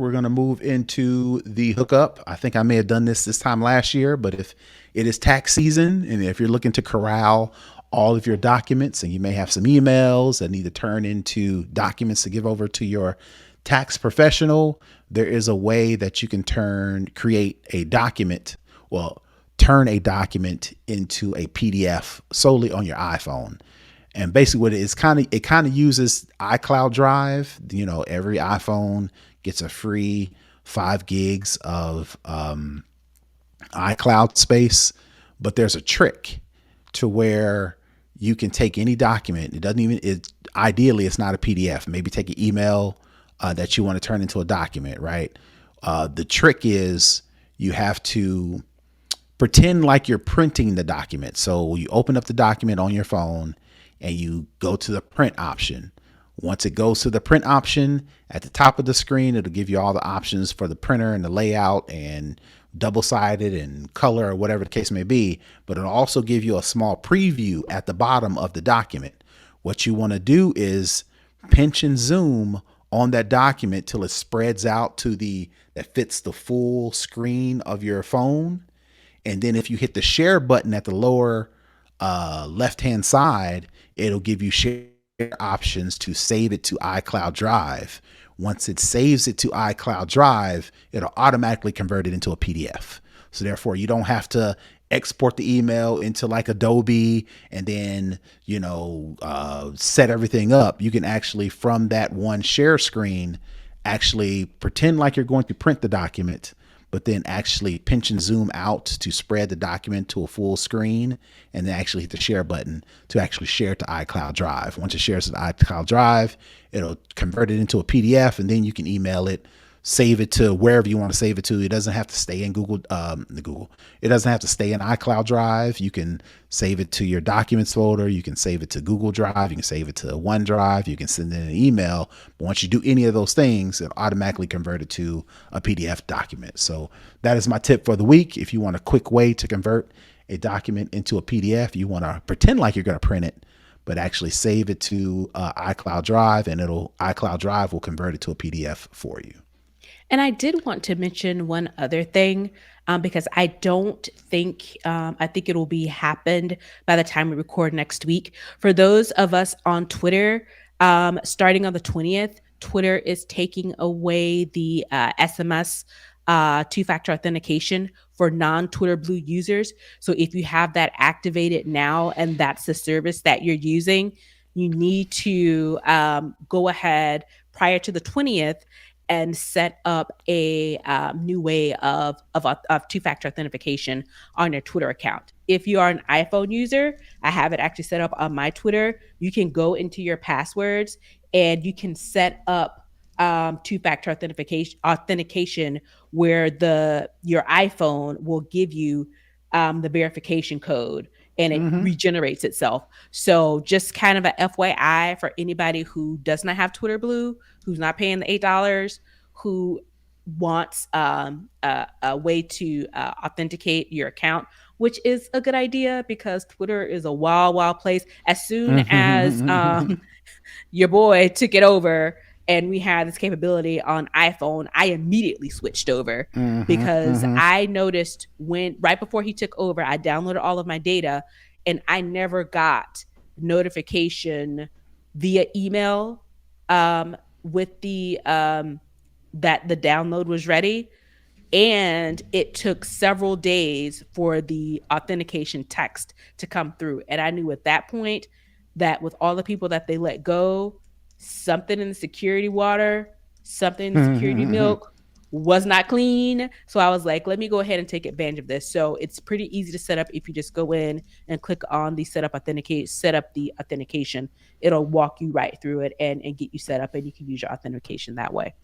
we're going to move into the hookup. I think I may have done this time last year, but if it is tax season and if you're looking to corral all of your documents and you may have some emails that need to turn into documents to give over to your tax professional, there is a way that you can create a document. Well, turn a document into a PDF solely on your iPhone. And basically what it kind of uses iCloud Drive. You know, every iPhone gets a free 5 gigs of iCloud space, but there's a trick to where you can take any document. Ideally it's not a PDF. Maybe take an email that you want to turn into a document, right? The trick is you have to pretend like you're printing the document. So you open up the document on your phone and you go to the print option. Once it goes to the print option at the top of the screen, it'll give you all the options for the printer and the layout and double-sided and color or whatever the case may be. But it'll also give you a small preview at the bottom of the document. What you want to do is pinch and zoom on that document till it spreads out that fits the full screen of your phone. And then if you hit the share button at the lower left-hand side, it'll give you share options to save it to iCloud Drive. Once it saves it to iCloud Drive, it'll automatically convert it into a PDF. So therefore, you don't have to export the email into like Adobe and then, set everything up. You can actually, from that one share screen, actually pretend like you're going to print the document, but then actually pinch and zoom out to spread the document to a full screen, and then actually hit the share button to actually share to iCloud Drive. Once it shares to iCloud Drive, it'll convert it into a PDF, and then you can email it, save it to wherever you want to save it to. It doesn't have to stay in It doesn't have to stay in iCloud Drive. You can save it to your documents folder. You can save it to Google Drive. You can save it to OneDrive. You can send it an email. But once you do any of those things, it'll automatically convert it to a PDF document. So that is my tip for the week. If you want a quick way to convert a document into a PDF, you want to pretend like you're going to print it, but actually save it to iCloud Drive, and iCloud Drive will convert it to a PDF for you. And I did want to mention one other thing, because I don't think, I think it will be happened by the time we record next week. For those of us on Twitter, starting on the 20th, Twitter is taking away the SMS two-factor authentication for non-Twitter Blue users. So if you have that activated now and that's the service that you're using, you need to go ahead prior to the 20th and set up a new way of two-factor authentication on your Twitter account. If you are an iPhone user, I have it actually set up on my Twitter. You can go into your passwords and you can set up two-factor authentication where your iPhone will give you the verification code and it regenerates itself. So just kind of a FYI for anybody who does not have Twitter Blue, who's not paying the $8, who wants a way to authenticate your account, which is a good idea because Twitter is a wild, wild place. As soon as your boy took it over and we had this capability on iPhone, I immediately switched over because I noticed right before he took over, I downloaded all of my data and I never got notification via email with the that the download was ready. And it took several days for the authentication text to come through. And I knew at that point that with all the people that they let go, something in the security water, something in the security milk was not clean. So I was like, let me go ahead and take advantage of this. So it's pretty easy to set up if you just go in and click on the set up the authentication. It'll walk you right through it and get you set up, and you can use your authentication that way.